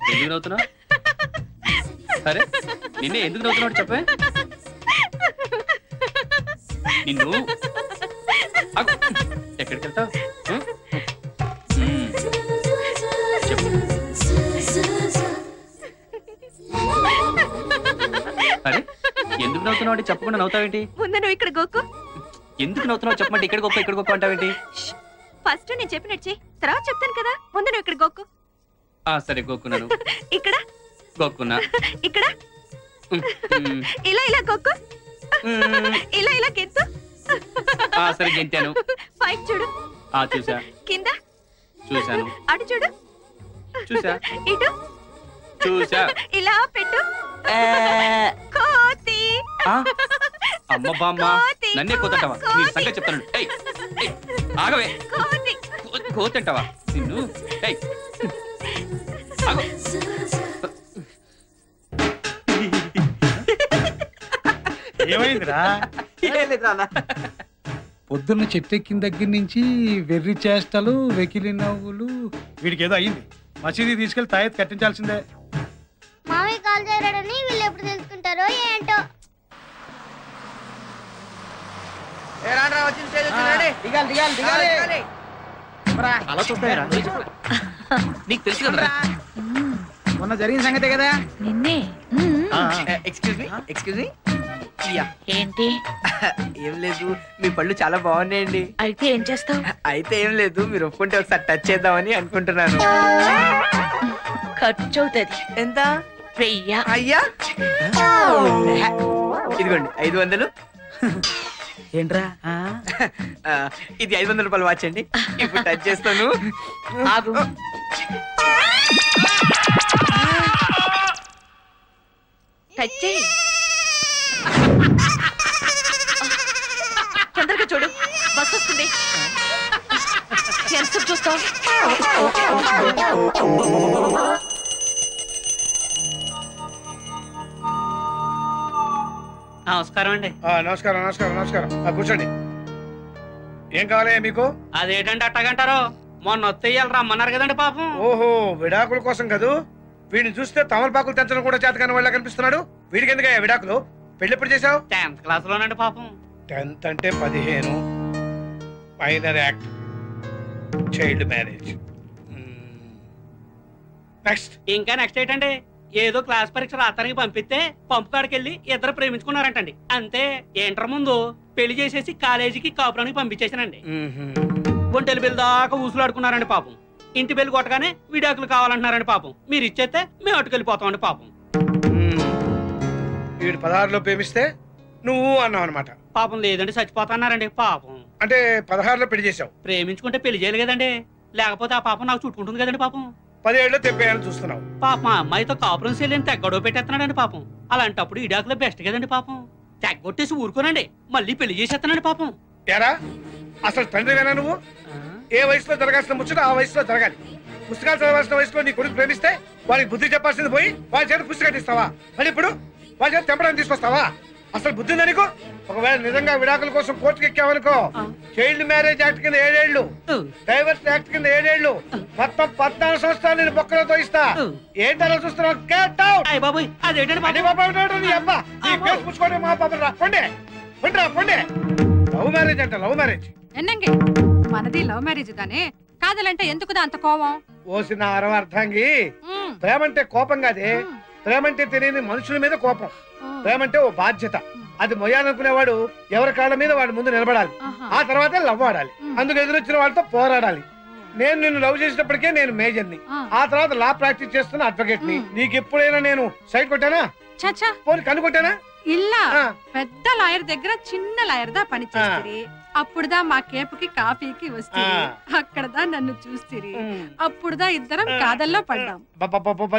[SPEAKER 15] ఎందుకు నవ్వుతున్నా? సరే నిన్నే ఎందుకు నవ్వుతున్నావు చెప్పే. నిన్ను ఎక్కడికి వెళ్తావు చెప్పు. అరే ఎందుకు నవ్వుతున్నావు అంటే చెప్పకుండా నవ్వుతావేంటి?
[SPEAKER 8] ముందు నువ్వు ఇక్కడ గోకు.
[SPEAKER 15] ఎందుకు నవ్వుతున్నావు చెప్పమంటే ఇక్కడ గొప్ప అంటావేంటి?
[SPEAKER 8] ఫస్ట్ నేను చెప్పినట్టు తర్వాత చెప్తాను కదా. ముందు నువ్వు ఇక్కడ గోకు.
[SPEAKER 15] సరే గోక్కున్నాను.
[SPEAKER 8] ఇక్కడ
[SPEAKER 15] గోక్కున్నా.
[SPEAKER 8] ఇక్కడ ఇలా గోకు. ఇలా గెంతు.
[SPEAKER 15] సరే గెంతాను.
[SPEAKER 8] పైకి చూడు.
[SPEAKER 15] చూసా.
[SPEAKER 8] కింద
[SPEAKER 15] చూసాను.
[SPEAKER 8] అటు చూడు.
[SPEAKER 15] చూసా.
[SPEAKER 8] ఇటు
[SPEAKER 15] చూసా.
[SPEAKER 8] ఇలా పెట్టు. కోతి.
[SPEAKER 15] అమ్మ బామ్మ నన్నే కోతంటావా? నీ సంగతి చెప్తాను. ఆగవే. కోతి అంటావా నిన్ను?
[SPEAKER 1] ఏమైందిరా? పొద్దున్న చెట్టెక్కిన దగ్గర నుంచి వెర్రి చేష్టలు, వెకిలి నవ్వులు. వీడికి ఏదో అయింది. మసీదీ తీసుకెళ్లి తాయెత్తు కట్టించాల్సిందే.
[SPEAKER 13] మామయ్య కాలు చేరాడని వీళ్ళు ఎప్పుడు తెలుసుకుంటారో ఏంటో.
[SPEAKER 5] అలా చూస్తాయరా?
[SPEAKER 11] నీకు తెలుసు కదా
[SPEAKER 6] మొన్న జరిగిన సంగతే కదా.
[SPEAKER 14] నిన్నే.
[SPEAKER 5] Excuse me.
[SPEAKER 14] ఏంటి?
[SPEAKER 5] ఏం లేదు, మీ పళ్ళు చాలా బాగున్నాయండి.
[SPEAKER 14] అయితే ఏం చేస్తావు?
[SPEAKER 5] అయితే ఏం లేదు, మీరు ఒప్పుకుంటే ఒకసారి టచ్ చేద్దామని అనుకుంటున్నాను.
[SPEAKER 14] ఖర్చు అవుతుంది.
[SPEAKER 5] ఎంత?
[SPEAKER 14] 1000.
[SPEAKER 5] అయ్యా ఇదిగోండి 500.
[SPEAKER 6] ఏంట్రా?
[SPEAKER 5] ఇది 500 రూపాయలు వాచ్ అండి. ఇప్పుడు టచ్ చేస్తాను.
[SPEAKER 14] ఆగు. టచ్ చేయి. తొందరగా చూడు, బస్ వస్తుంది. ఎంత చూస్తావు?
[SPEAKER 2] నమస్కారం అండి.
[SPEAKER 1] నమస్కారం నమస్కారం నమస్కారం. కూర్చోండి. ఏం కావాలి మీకు?
[SPEAKER 2] అదేంటంటే అట్టగంటారు? మొన్న వత్తేయాలి రమ్మన్నారు కదండి పాపం.
[SPEAKER 1] ఓహో, విడాకుల కోసం కదూ? వీడిని చూస్తే తమలపాకులు తెంచడం కూడా చేతకాని వాళ్ళ కనిపిస్తున్నాడు. వీడికి ఎందుకయ్యా విడాకులు? పెళ్లి ఎప్పుడు చేసావు?
[SPEAKER 2] 10th క్లాస్ లోనండి పాపం.
[SPEAKER 1] 10th అంటే 15. Minor act, child marriage. Next.
[SPEAKER 2] ఇంకా నెక్స్ట్ ఏంటండి? ఏదో క్లాస్ పరీక్ష రాతానికి పంపిస్తే పంపు కాడికి వెళ్ళి ఇద్దరు ప్రేమించుకున్నారంటండి. అంతే. ఇంటర్ ముందు పెళ్లి చేసేసి కాలేజీకి కాపురానికి పంపించేసానండి. ఒంటెలు బిల్లు దాకా ఊసులాడుకున్నారండి పాపం. ఇంటి బిల్లు కొట్టగానే విడాకులు కావాలంటున్నారండి పాపం. మీరు ఇచ్చేస్తే మేము అటుకెళ్ళిపోతామండి పాపం.
[SPEAKER 1] వీడు 16లో ప్రేమిస్తే నువ్వు అన్నావు అనమాట.
[SPEAKER 2] పాపం లేదండి, చచ్చిపోతున్నారండి పాపం.
[SPEAKER 1] అంటే 16లో పెళ్లి చేసావు?
[SPEAKER 2] ప్రేమించుకుంటే పెళ్లి చేయాలి కదండి, లేకపోతే ఆ పాపం నాకు చుట్టుకుంటుంది కదండి పాపం.
[SPEAKER 1] 17లో తెప్పేయాలని చూస్తున్నావు.
[SPEAKER 2] పాపం ఆ అమ్మాయితో కాపురం చేయలేని తెగ్గడో పెట్టేస్తున్నాడండి పాపం. అలాంటప్పుడు ఇడాకులో బెస్ట్ కదండి పాపం. తెగ్గొట్టేసి ఊరుకోనండి, మళ్ళీ పెళ్లి చేసేస్తానండి పాపం.
[SPEAKER 1] ఎరా
[SPEAKER 17] అసలు తండ్రివేనా నువ్వు? ఏ వయసులో జరగాల్సిన ముచ్చట ఆ వయసులో జరగాలి. పుస్తకాలు చదవాల్సిన వయసులో నీ కొడుకు ప్రేమిస్తే వాడికి బుద్ధి చెప్పాల్సింది పోయి వాళ్ళ చేత పుస్తకాలు ఇస్తావా? మరి ఇప్పుడు వాళ్ళ చేత తెంపడానికి తీసుకొస్తావా? అసలు బుద్ధి ఉందా నీకు? ఒకవేళ నిజంగా విడాకుల కోసం కోర్టుకు ఎక్కావనుకో, చైల్డ్ మ్యారేజ్ యాక్ట్ కింద 7 ఏళ్ళు, డైవర్స్ యాక్ట్ కింద 7 ఏళ్ళు, మొత్తం 14 సంవత్సరాలు నేను బొక్కలతో ఇస్తా. ఏంటలా చూస్తున్నావు? Get out. మా పాపం రా, పొండే పొండే. లవ్ మ్యారేజ్ అంట, లవ్ మ్యారేజ్.
[SPEAKER 16] ఎన్నంగి మనది లవ్ మ్యారేజ్ దానే, కాదలంటే ఎందుకుదా అంత కోపం?
[SPEAKER 17] ఓసిన అర్థంగి, ప్రేమంటే కోపం కాదే, ప్రేమంటే తెలియని మనుషుల మీద కోపం. ప్రేమంటే ఓ బాధ్యత. అది మొయ్యాలనుకునేవాడు ఎవరి కాళ్ళ మీద వాడి ముందు నిలబడాలి, ఆ తర్వాత లవ్ ఆడాలి, అందుకు ఎదురొచ్చిన వాళ్ళతో పోరాడాలి. నేను నిన్ను లవ్ చేసేటప్పటికే నేను మేజర్ని, ఆ తర్వాత లా ప్రాక్టీస్ చేస్తున్న అడ్వకేట్ ని. నీకు ఎప్పుడైనా నేను సైడ్ కొట్టానా? పోనీ కన్ను కొట్టానా?
[SPEAKER 16] ఇల్లా పెద్ద లాయర్ దగ్గర చిన్న లాయర్ దా పని చేస్తుంది. అప్పుడుదా మా కేపుకి కాఫీకి వస్తే అక్కడదా నన్ను చూస్తిరి. అప్పుడుదా ఇద్దరం కాదల్లో పడ్డాం.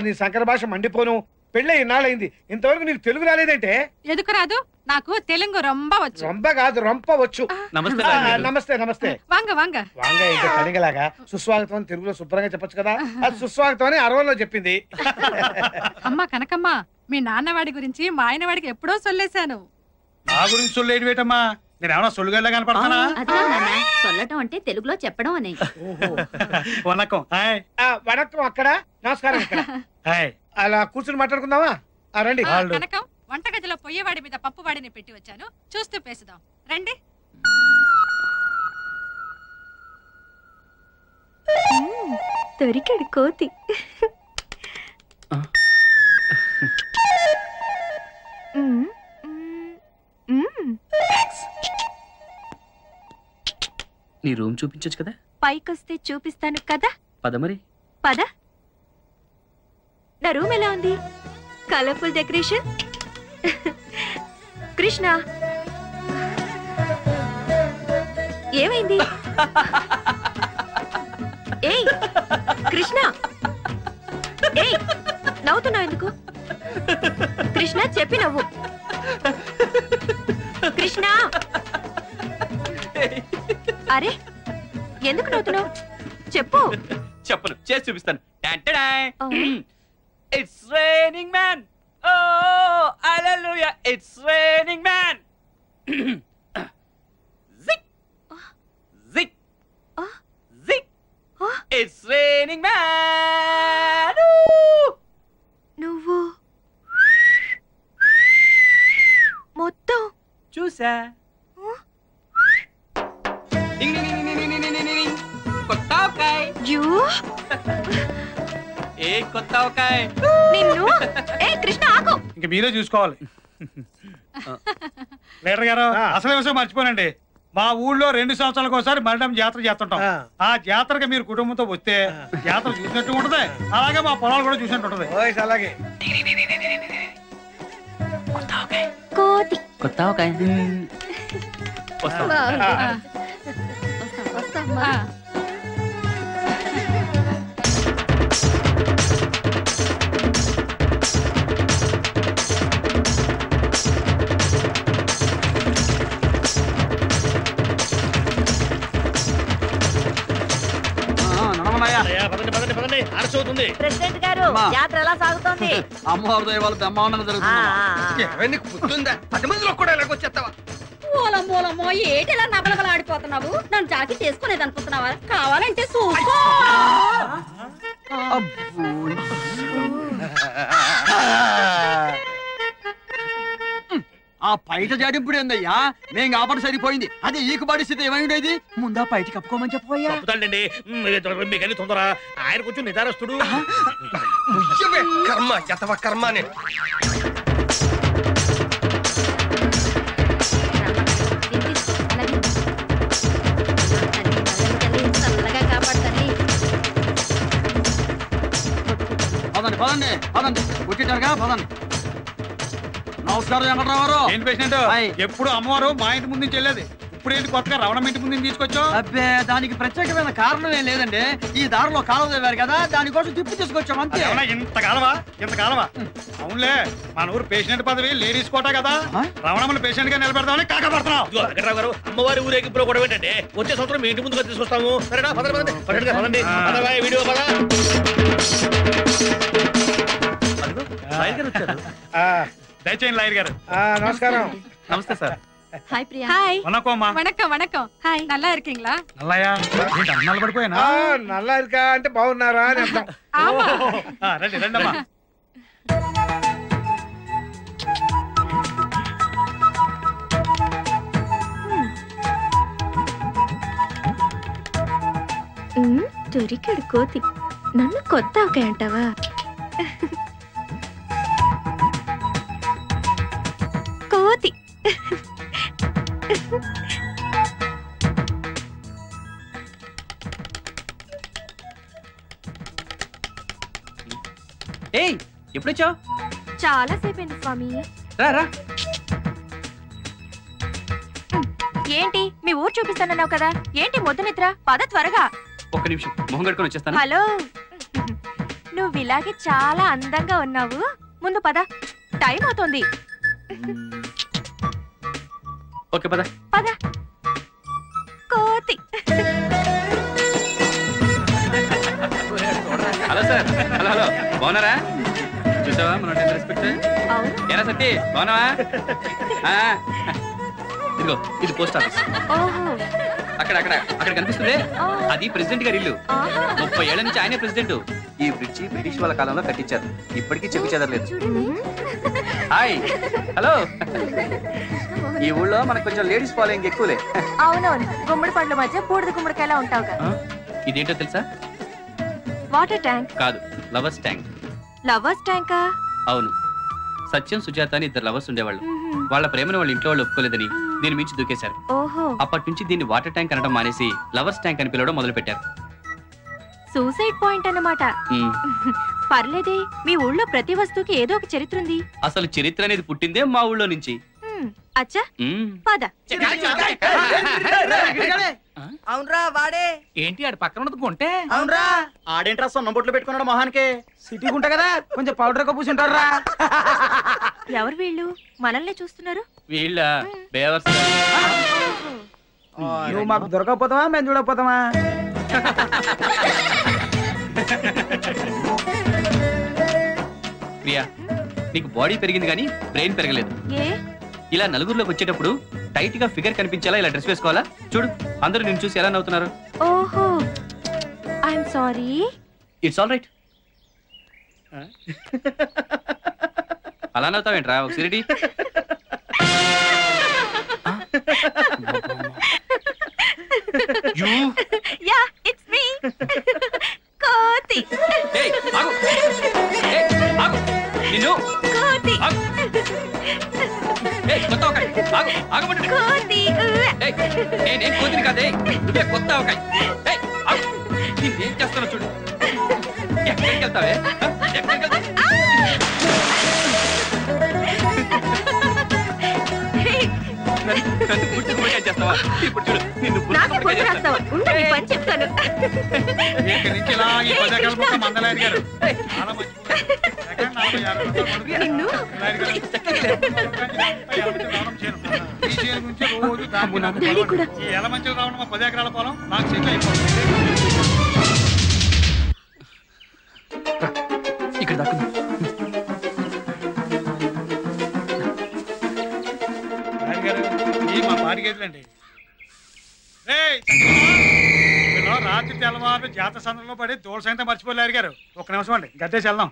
[SPEAKER 17] నీ సంకర భాష మండిపోను. పెళ్ళి ఇన్నాళ్ళైంది, ఇంతవరకు నీకు తెలుగు రాలేదంటే?
[SPEAKER 16] ఎందుకు రాదు? నాకు తెలుగు రొంబ వచ్చు.
[SPEAKER 17] రొంబ కాదు, రొంప వచ్చు. నమస్తే నమస్తే.
[SPEAKER 16] వాంగ వాంగ
[SPEAKER 17] వాంగ ఏంటో కనిగలాగా సుస్వాగతం అని తెలుగులో శుభ్రంగా చెప్పొచ్చు కదా. అది సుస్వాగతం అని అరవలో చెప్పింది.
[SPEAKER 16] అమ్మా కనకమ్మ, మీ నాన్నవాడి గురించి మా ఆయనవాడికి ఎప్పుడో సొల్లేశాను.
[SPEAKER 1] నా గురించి సొల్లేడు వేటమ్మా, నేను ఏమన్నా సొల్లుగల్లా కనపడతానా?
[SPEAKER 8] సొల్లటం అంటే తెలుగులో చెప్పడం అని.
[SPEAKER 1] వనకం.
[SPEAKER 17] వనకం అక్కడ, నమస్కారం ఇక్కడ. అలా కూర్చుని మాట్లాడుకుందామా? రండి.
[SPEAKER 16] కనకం, వంటగదిలో పొయ్యేవాడి మీద పప్పువాడిని పెట్టి వచ్చాను, చూస్తూ పేసుదాం రండి.
[SPEAKER 8] దొరికాడు కోతి.
[SPEAKER 15] నీ రూమ్ చూపించొచ్చు కదా?
[SPEAKER 8] పైకొస్తే చూపిస్తాను కదా.
[SPEAKER 15] పద మరి.
[SPEAKER 8] పద. నా రూమ్ ఎలా ఉంది? Colourful decoration. కృష్ణ, ఏమైంది? ఏయ్ కృష్ణ, ఏయ్ నవ్వుతున్నావు ఎందుకు? కృష్ణ చెప్పి నవ్వు. కృష్ణ, అరే ఎందుకు నవ్వుతున్నావు? చెప్పు.
[SPEAKER 15] చెప్పను, చేసి చూపిస్తాను. It's raining man. Oh hallelujah, it's raining man. జిక్ జిక్ జిక్, ఇట్స్ రైనింగ్ మ్యాన్.
[SPEAKER 8] నువ్వు మొత్తం
[SPEAKER 15] చూసా. కొత్తావకాయ్. ఏ కొత్తావకాయ్
[SPEAKER 8] నిన్ను. ఏ కృష్ణ ఆకు.
[SPEAKER 1] ఇంక మీరే చూసుకోవాలి. లీడర్ గారు, అసలు విషయం మర్చిపోనండి. మా ఊళ్ళో 2 సంవత్సరాలకు ఒకసారి మరణం జాతర చేస్తుంటాం. ఆ జాతరకి మీరు కుటుంబంతో వస్తే జాతర చూసినట్టు ఉంటది, అలాగే మా పొలాలు కూడా చూసినట్టు ఉంటది.
[SPEAKER 17] అలాగే.
[SPEAKER 8] కోతి.
[SPEAKER 15] కొత్తావకాయ్.
[SPEAKER 3] ప్రెసిడెంట్ గారు, యాత్ర ఎలా సాగుతోంది?
[SPEAKER 6] అమ్మవారి దయవల్ల బ్రహ్మాండంగా జరుగుతుంది.
[SPEAKER 10] గుర్తుందా? 10 మందిలో కూడా ఎలాగొచ్చేస్తావా?
[SPEAKER 7] మూలమో ఏటిలా నబలబల ఆడిపోతున్నావు? నన్ను జాకెట్ వేసుకునేది అనుకుంటున్నావా? కావాలంటే చూసుకో.
[SPEAKER 6] ఆ పైట జాడింపుడు ఏందయ్యా? మేం కాబట్టి సరిపోయింది, అదే ఈకు పరిస్థితి ఏమైండేది? ముందా పైట కప్పుకోమని చెప్పబోయా.
[SPEAKER 17] మీకన్నీ తొందర, ఆయన కొంచెం నిదారస్తుడు.
[SPEAKER 10] కర్మ జతవ కర్మనే.
[SPEAKER 6] పదండి పదండి పదండి, వచ్చేటారుగా పదండి. నమస్కారం వెంకట్రావు.
[SPEAKER 1] ఏంటి పేషెంట్? ఎప్పుడు అమ్మవారు మా ఇంటి ముందు నుంచి వెళ్ళేది, ఇప్పుడేంటి కొత్తగా రవణం ఇంటి ముందు తీసుకొచ్చావు?
[SPEAKER 6] అబ్బే దానికి ప్రత్యేకమైన కారణం ఏం లేదండి. ఈ దారిలో కాలువ తవ్వారు కదా, దానికోసం తిప్పి తీసుకొచ్చాం అంతే.
[SPEAKER 1] ఇంతకాలమా? అవునులే, మన ఊరు పేషెంట్ పదవి లేడీస్ కోటా కదా, రవణమ్మని పేషెంట్ గా నిలబెడదామని కాకపడుతున్నావు.
[SPEAKER 18] వెంకట్రావు గారు, అమ్మవారి ఊరేగింపులో కూడా ఏంటంటే వచ్చే సంవత్సరం మీ ఇంటి ముందుగా తీసుకొస్తాము. సరేనా? పదండి. వీడియో పద.
[SPEAKER 1] దయచేయండి లాయర్ గారు.
[SPEAKER 17] నమస్కారం.
[SPEAKER 9] నమస్తే సార్.
[SPEAKER 16] హాయ్ ప్రియా. హాయ్.
[SPEAKER 1] వణకమ్మా.
[SPEAKER 16] వణకం. హాయ్. நல்லா இருக்கீங்களா?
[SPEAKER 1] నల్లయ్య అన్నాలు పడిపోయినా?
[SPEAKER 17] నల్లా ఇరుకా అంటే బాగున్నారా అని అర్థం.
[SPEAKER 1] రండి రండమ్మా.
[SPEAKER 8] దొరికాడు కోతి. నన్ను కొత్త అవకాయ అంటావా? కోతి.
[SPEAKER 15] ఏయ్, ఎప్పుడొచ్చావు?
[SPEAKER 8] చాలా సేపైంది స్వామి.
[SPEAKER 15] రా.
[SPEAKER 8] ఏంటి మీ ఊరు చూపిస్తానన్నావు కదా, ఏంటి మొద్దు నిద్ర? పద త్వరగా.
[SPEAKER 9] ఒక్క నిమిషం, మొహం కడుకొని వచ్చేస్తాను.
[SPEAKER 8] హలో, నువ్వు ఇలాగే చాలా అందంగా ఉన్నావు. ముందు పద, టైం అవుతోంది.
[SPEAKER 9] ఓకే పద.
[SPEAKER 8] కోతి.
[SPEAKER 15] Hello sir. హలో బాగున్నారా? చూసావా మనం రెస్పెక్ట్. ఏరా సత్తి, బాగున్నావా? ఇదిగో ఇది పోస్ట్ ఆఫీస్. అక్కడ కనిపిస్తుంది, అది ప్రెసిడెంట్ గారి ఇల్లు. 30 ఏళ్ల నుంచి ఆయనే ప్రెసిడెంట్.
[SPEAKER 5] ఈ బ్రిడ్జి బ్రిటిష్ వాళ్ళ కాలంలో కట్టించారు. ఇప్పటికీ చెప్పి చెదరలేదు.
[SPEAKER 15] హాయ్. హలో.
[SPEAKER 5] ఈ ఊళ్ళో మనకు కొంచెం లేడీస్ ఫాలోయింగ్ ఎక్కువలే.
[SPEAKER 8] అవునవును, గుమ్మడి పండ్ల మధ్య బూడిద గుమ్మడికాయలా ఉంటావుగా.
[SPEAKER 15] ఇదేంటో తెలుసా?
[SPEAKER 8] వాటర్ ట్యాంక్
[SPEAKER 15] కాదు, లవర్స్ ట్యాంక్.
[SPEAKER 8] లవర్స్ ట్యాంకా?
[SPEAKER 15] అవును. సత్యం, సుజాత అని 2 లవర్స్ ఉండేవాళ్ళు. వాళ్ళ ప్రేమను వాళ్ళ ఇంట్లో వాళ్ళు ఒప్పుకోలేదని దీని మించి దూకేశారు.
[SPEAKER 8] ఓహో.
[SPEAKER 15] అప్పటి నుంచి దీన్ని వాటర్ ట్యాంక్ అనడం మానేసి లవర్స్ ట్యాంక్ అని పిలవడం మొదలు పెట్టారు.
[SPEAKER 8] సూసైడ్ పాయింట్ అన్నమాట. పర్లేదే, మీ ఊళ్ళో ప్రతి వస్తువుకి ఏదో ఒక చరిత్ర ఉంది.
[SPEAKER 15] అసలు చరిత్ర అనేది పుట్టిందే మా ఊళ్ళో నుంచి.
[SPEAKER 8] అచ్చా, పద.
[SPEAKER 6] అవునరా వాడే.
[SPEAKER 11] ఏంటి ఆడు పక్కన ఉన్నది కొంటే?
[SPEAKER 6] అవునరా.
[SPEAKER 5] ఆడేంట్రా సొన్న బొట్లు పెట్టుకున్నాడు మొహానికి?
[SPEAKER 6] సిటీ గుంట కదా, కొంచెం పౌడర్ కప్పుకుంటారా.
[SPEAKER 8] ఎవరు వీళ్ళు? మనల్ని చూస్తున్నారు.
[SPEAKER 15] వీళ్ళ బేవర్స్.
[SPEAKER 6] నువ్వు మాకు దొరకకపోతావా, మేము చూడకపోతామా?
[SPEAKER 15] ప్రియా, నీకు బాడీ పెరిగింది కానీ బ్రెయిన్ పెరగలేదు. ఇలా నలుగురిలోకి వచ్చేటప్పుడు టైట్ గా ఫిగర్ కనిపించేలా ఇలా డ్రెస్ వేసుకోవాలా? చూడు, అందరూ నిన్ను చూసి ఎలా నవ్వుతున్నారు.
[SPEAKER 8] ఓహో, I'm sorry.
[SPEAKER 15] It's all right. అలా నవ్వుతావేంట్రా? ఒక సిరిడి.
[SPEAKER 8] Yeah, it's me. కోతి.
[SPEAKER 15] ఏయ్, ఆగు. ఏయ్, ఆగు. నిన్ను.
[SPEAKER 8] కోతి.
[SPEAKER 15] ఏయ్, కొత్త అవకాయ. ఆగు, ఆగమంటే.
[SPEAKER 8] కోతి.
[SPEAKER 15] ఏయ్, నేను కోతిని కాదే, నువ్వే కొత్త అవకాయ. ఏయ్, ఆగు. నేనేం చేస్తానో చూడు. ఎక్కడికి వెళ్తావే? ఎక్కడికి వెళ్తావు? నన్ను పుట్టి గుమ్మడికాయ చేస్తావా? ఇప్పుడు చూడు, నిన్ను
[SPEAKER 8] నాకే పొద్దు రాస్తావా? ఉండు, నీ పని చెప్తాను.
[SPEAKER 1] ఇక్కడి నుంచి ఇలా ఈ 10 ఎకరాల మొత్తం మందలాయర్ గారు. చాలా మంచి
[SPEAKER 8] నిన్ను
[SPEAKER 1] ఈ చేను నుంచి రోజు ఈ ఎలమంచిలు రావడం 10 ఎకరాల పొలం నాకు సెటిల్ అయిపోతుంది.
[SPEAKER 15] ఇక్కడ దాకా
[SPEAKER 1] మా పాడి గేదెలండి. రాత్రి తెల్లవారు జాతర సందర్భంలో పడి దూడ సంగతి మర్చిపోలేరు గారు. ఒక్క నిమిషం అండి, గట్టేసి వెళ్దాం.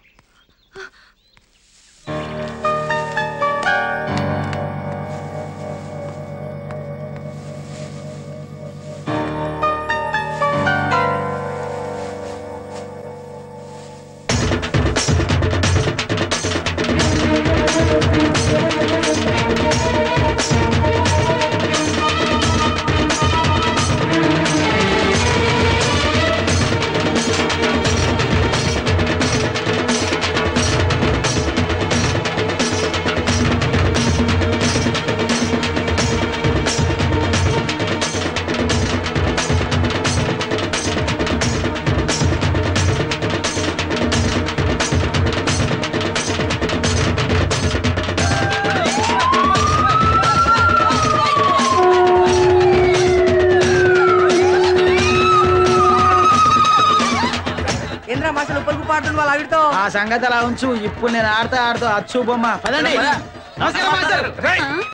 [SPEAKER 6] ఆవిడతో ఆ సంగతి అలా ఉంచు. ఇప్పుడు నేను ఆడతా అచ్చు బొమ్మ. పదండి. నమస్కారం మాస్టర్.